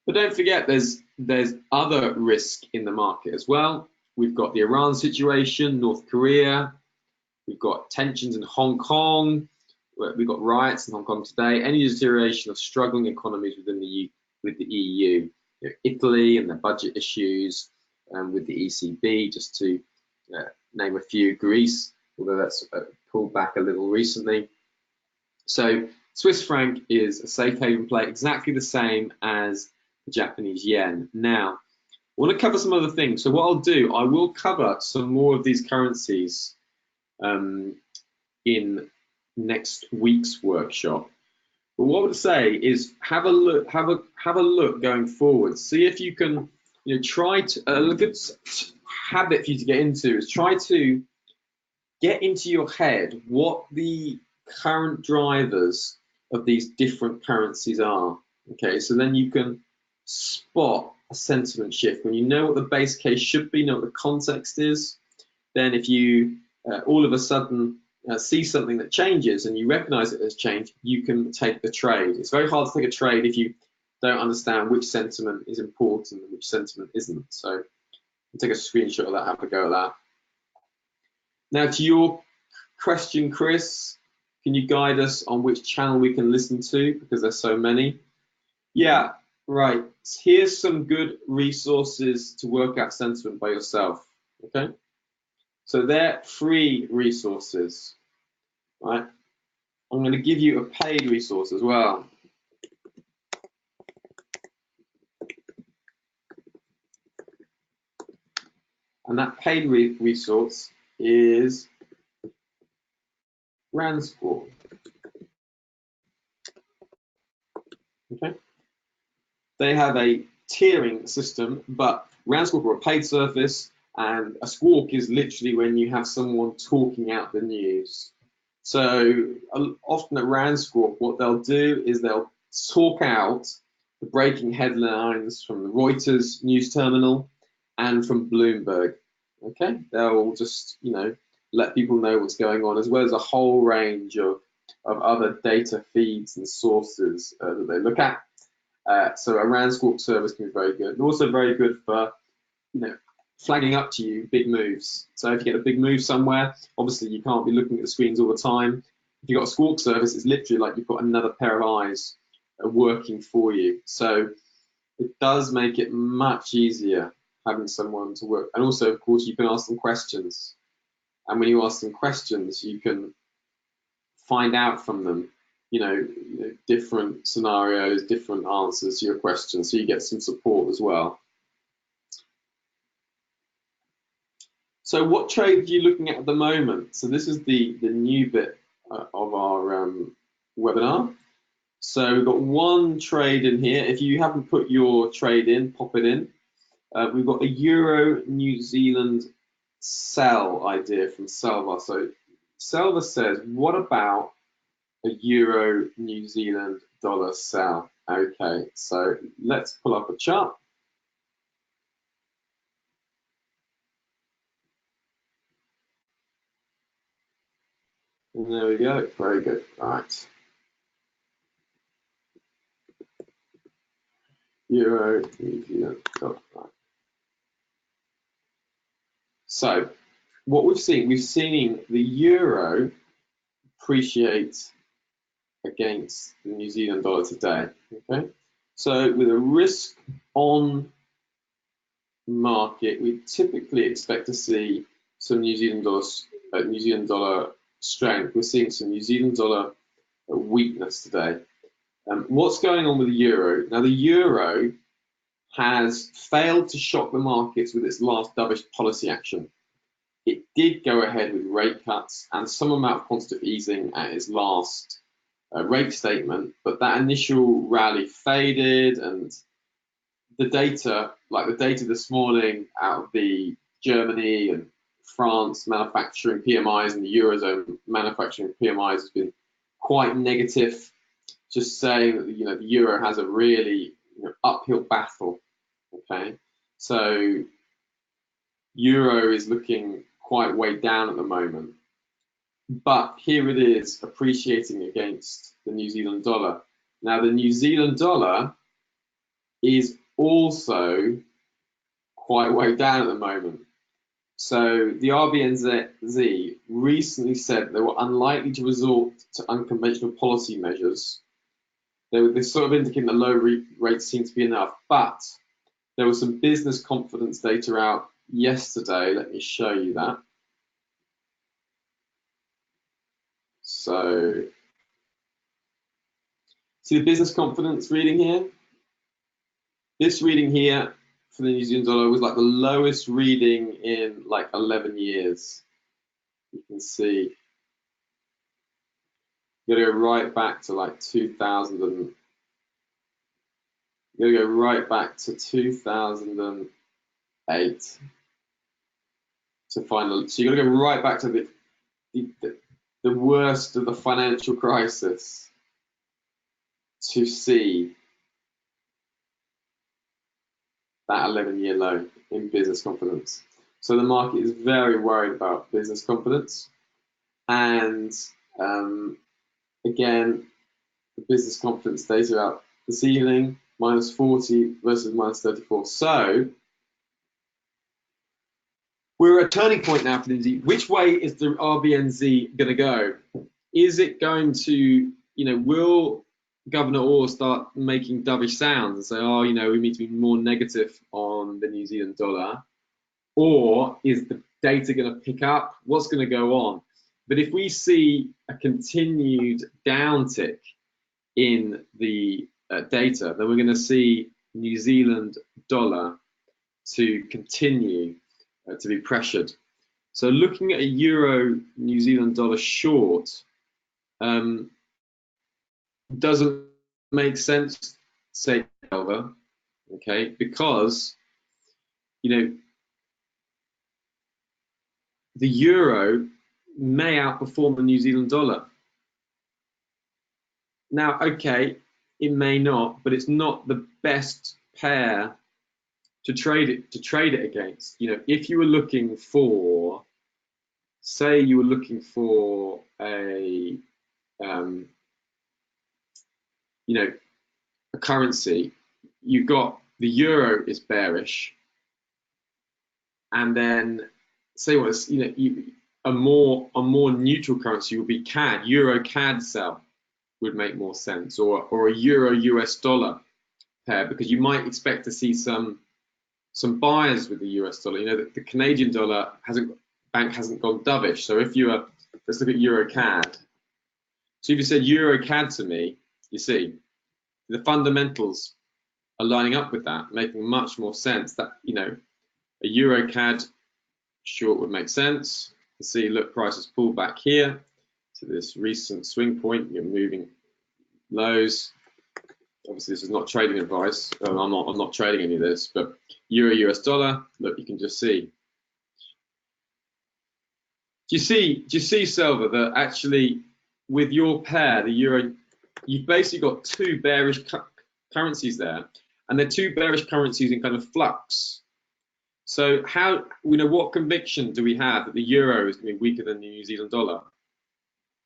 S1: but don't forget there's other risk in the market as well. We've got the Iran situation, North Korea. We've got tensions in Hong Kong. We've got riots in Hong Kong today. Any deterioration of struggling economies with the EU, Italy and their budget issues, with the ECB, just to name a few. Greece, although that's pulled back a little recently. So Swiss franc is a safe haven play, exactly the same as the Japanese yen. Now, I want to cover some other things. So what I'll do, I will cover some more of these currencies in next week's workshop. But what I would say is have a look going forward. See if you can, try to a good habit for you to get into is try to get into your head what the current drivers of these different currencies are. Okay, so then you can spot a sentiment shift. When you know what the base case should be, know what the context is, then if you all of a sudden see something that changes and you recognize it as change, you can take the trade. It's very hard to take a trade if you don't understand which sentiment is important and which sentiment isn't. So I'll take a screenshot of that, have a go at that. Now to your question, Chris, can you guide us on which channel we can listen to, because there's so many? Yeah, right. Here's some good resources to work out sentiment by yourself. Okay, so they're free resources, right? I'm going to give you a paid resource as well. And that paid resource is RandScore. Okay, they have a tiering system, but RandScore are a paid service, and a squawk is literally when you have someone talking out the news. So often at RandScore, what they'll do is they'll talk out the breaking headlines from the Reuters news terminal and from Bloomberg. Okay, they'll just let people know what's going on, as well as a whole range of other data feeds and sources that they look at. So a RandScore service can be very good, and also very good for flagging up to you big moves. So if you get a big move somewhere, obviously you can't be looking at the screens all the time. If you've got a Squawk service, it's literally like you've got another pair of eyes working for you. So it does make it much easier having someone to work. And also, of course, you can ask them questions. And when you ask them questions, you can find out from them, different scenarios, different answers to your questions. So you get some support as well. So what trade are you looking at the moment? So this is the new bit of our webinar. So we've got one trade in here. If you haven't put your trade in, pop it in. We've got a Euro New Zealand sell idea from Selva. So Selva says, what about a Euro New Zealand dollar sell? Okay, so let's pull up a chart. And there we go, very good, all right. Euro New Zealand dollar. So what we've seen the euro appreciate against the New Zealand dollar today. Okay, so with a risk on market, we typically expect to see some New Zealand dollar strength. We're seeing some New Zealand dollar weakness today. What's going on with the euro? Now, the euro has failed to shock the markets with its last dovish policy action. It did go ahead with rate cuts and some amount of quantitative easing at its last rate statement, but that initial rally faded, and the data, like the data this morning out of the Germany and France manufacturing PMIs and the Eurozone manufacturing PMIs has been quite negative, just saying that the euro has a really uphill battle. Okay, so euro is looking quite weighed down at the moment, but here it is appreciating against the New Zealand dollar. Now, the New Zealand dollar is also quite weighed down at the moment. So the RBNZ recently said they were unlikely to resort to unconventional policy measures. They're sort of indicating that low rates seem to be enough, but there was some business confidence data out yesterday. Let me show you that. So, see the business confidence reading here? This reading here for the New Zealand dollar was like the lowest reading in like 11 years. You can see. You gotta go right back to like 2000 and you gotta go right back to 2008 to find the. So you gotta go right back to the worst of the financial crisis to see that 11-year low in business confidence. So the market is very worried about business confidence, and again, the business confidence data out this evening, -40 versus -34. So we're at a turning point now for the NZ. Which way is the RBNZ going to go? Is it going to, will Governor Orr start making dovish sounds and say, oh, we need to be more negative on the New Zealand dollar? Or is the data going to pick up? What's going to go on? But if we see a continued downtick in the data, then we're going to see New Zealand dollar to continue to be pressured. So looking at a euro New Zealand dollar short doesn't make sense, say over, okay, because the euro may outperform the New Zealand dollar. Now, okay, it may not, but it's not the best pair to trade it against. If you were looking for, say you were looking for a a currency, you've got the euro is bearish, and then say what a more neutral currency would be CAD, euro CAD sell would make more sense, or a euro US dollar pair, because you might expect to see some buyers with the US dollar. The Canadian dollar hasn't gone dovish. So if you are, let's look at euro CAD. So if you said euro CAD to me, you see the fundamentals are lining up with that, making much more sense. That a euro CAD short would make sense. You see, look, prices pull back here to this recent swing point. You're moving lows. Obviously, this is not trading advice. I'm not trading any of this, but euro US dollar. Look, you can just see. Do you see, Selva, that actually with your pair, the euro, you've basically got two bearish currencies there, and they're two bearish currencies in kind of flux. So how, what conviction do we have that the euro is going to be weaker than the New Zealand dollar?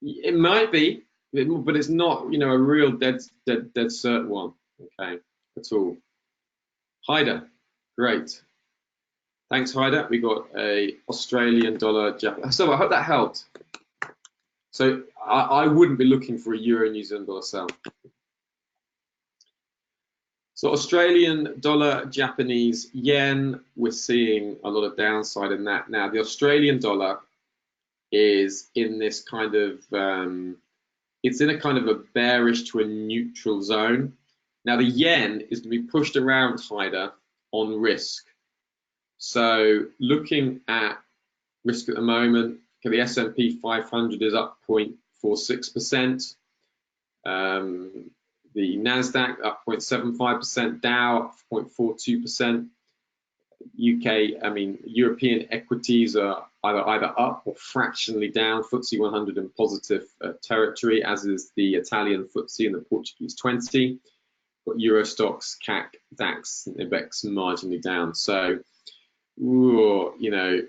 S1: It might be, but it's not, a real dead cert one, okay, at all. Haida, great. Thanks, Haida. We got a Australian dollar. So I hope that helped. So I wouldn't be looking for a euro New Zealand dollar sell. So Australian dollar, Japanese yen, we're seeing a lot of downside in that. Now the Australian dollar is in this kind of, it's in a kind of a bearish to a neutral zone. Now the yen is going to be pushed around tighter on risk. So looking at risk at the moment, the S&P 500 is up 0.46%. The NASDAQ up 0.75%, Dow up 0.42%. European equities are either up or fractionally down. FTSE 100 in positive territory, as is the Italian FTSE and the Portuguese 20. Got Euro Stoxx, CAC, DAX, and IBEX marginally down. So, you know,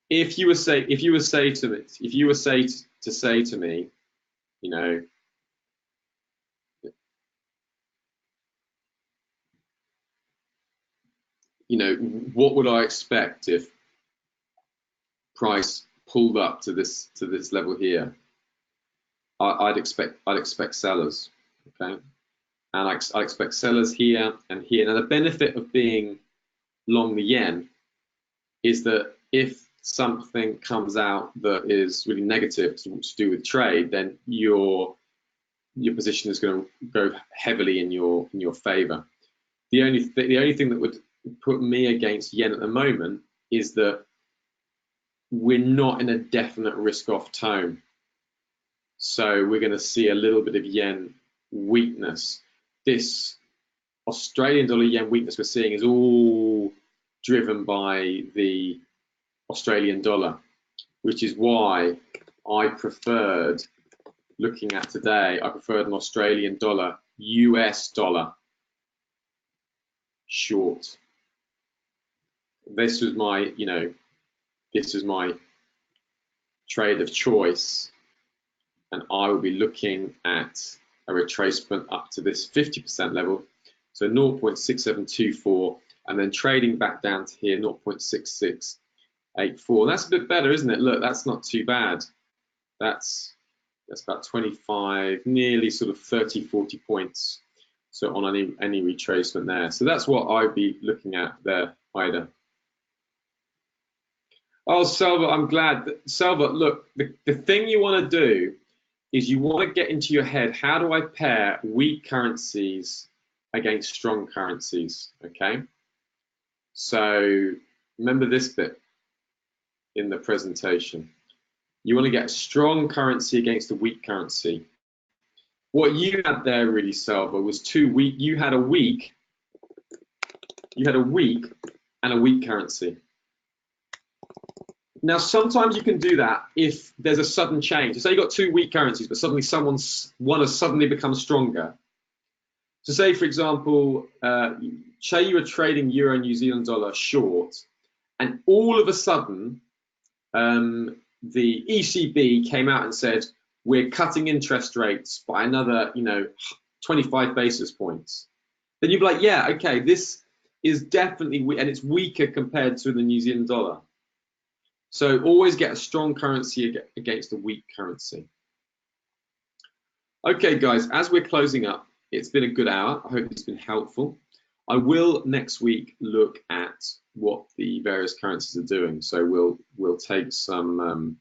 S1: if you were to say to me, you know, what would I expect if price pulled up to this level here? I'd expect sellers, okay, and I expect sellers here and here. Now the benefit of being long the yen is that if something comes out that is really negative to do with trade, then your position is going to go heavily in your favor. The only thing that would put me against yen at the moment is that we're not in a definite risk-off tone. So we're going to see a little bit of yen weakness. This Australian dollar yen weakness we're seeing is all driven by the Australian dollar, which is why I preferred, looking at today, I preferred an Australian dollar, US dollar short. This was my, this was my trade of choice, and I will be looking at a retracement up to this 50% level, so 0.6724, and then trading back down to here, 0.6684. That's a bit better, isn't it? Look, that's not too bad. That's about 25, nearly sort of 30, 40 points. So on any retracement there. So that's what I'd be looking at there, Ida. Oh, Selva, I'm glad. Selva, look, the thing you want to do is you want to get into your head, how do I pair weak currencies against strong currencies, okay? So remember this bit in the presentation. You want to get a strong currency against a weak currency. What you had there really, Selva, was too weak. You had a weak and a weak currency. Now, sometimes you can do that if there's a sudden change. Say you've got two weak currencies, but suddenly one has suddenly become stronger. So say, for example, say you were trading Euro New Zealand dollar short, and all of a sudden, the ECB came out and said, we're cutting interest rates by another, 25 basis points. Then you'd be like, yeah, okay, this is definitely, and it's weaker compared to the New Zealand dollar. So always get a strong currency against a weak currency. Okay, guys, as we're closing up, it's been a good hour. I hope it's been helpful. I will next week look at what the various currencies are doing. So we'll take some,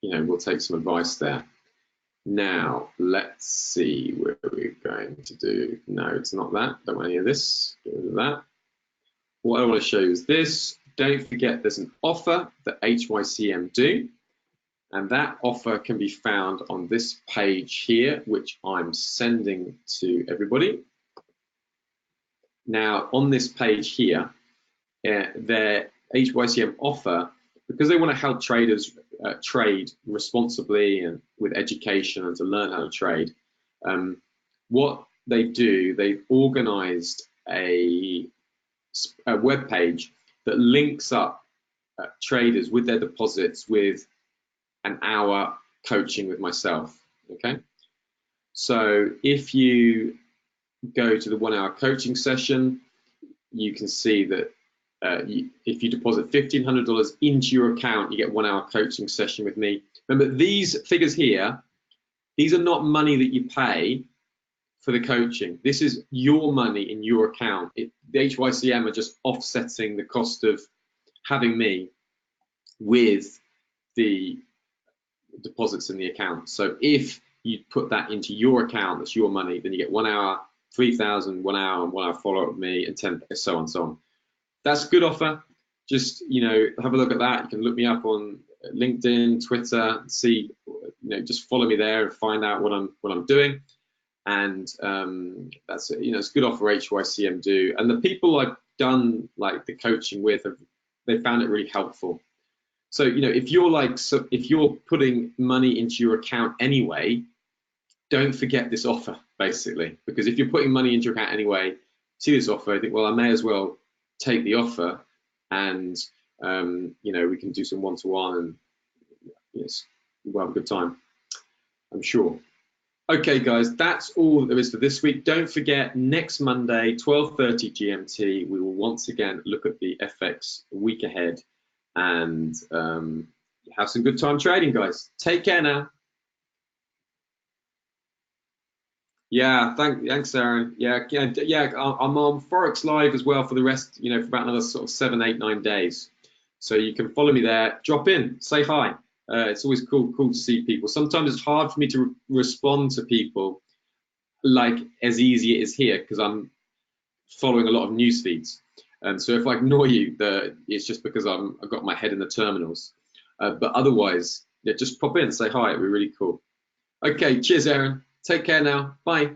S1: we'll take some advice there. Now, let's see where we're going to do. No, it's not that. Don't want any of this. Get rid of that. What I want to show you is this. Don't forget there's an offer that HYCM do, and that offer can be found on this page here, which I'm sending to everybody. Now, on this page here, their HYCM offer, because they want to help traders trade responsibly and with education and to learn how to trade, what they do, they've organized a web page that links up traders with their deposits with an hour coaching with myself, okay? So if you go to the 1 hour coaching session, you can see that if you deposit $1,500 into your account, you get 1 hour coaching session with me. Remember, these figures here, these are not money that you pay. for the coaching. This is your money in your account. The HYCM are just offsetting the cost of having me with the deposits in the account. So if you put that into your account, that's your money, then you get 1 hour, 3,000, 1 hour, and 1 hour follow up with me, and 10, so on, so on. That's a good offer. Just, you know, have a look at that. You can look me up on LinkedIn, Twitter, see, you know, just follow me there and find out what I'm doing. And that's, you know, it's a good offer HYCM do. And the people I've done like the coaching with, they found it really helpful. So, you know, if you're putting money into your account anyway, don't forget this offer, basically, because if you're putting money into your account anyway, see this offer, I think, well, I may as well take the offer, and you know, we can do some one-to-one, and yes, we'll have a good time, I'm sure. Okay, guys, that's all there is for this week. Don't forget, next Monday, 12:30 GMT, we will once again look at the FX week ahead and have some good time trading, guys. Take care now. Yeah, thanks, Aaron. Yeah, I'm on Forex Live as well for the rest, you know, for about another sort of 7, 8, 9 days. So you can follow me there. Drop in, say hi. It's always cool to see people. Sometimes it's hard for me to respond to people like as easy it is here because I'm following a lot of news feeds. And so if I ignore you, it's just because I've got my head in the terminals. But otherwise, yeah, just pop in, say hi. It'd be really cool. Okay, cheers, Aaron. Take care now. Bye.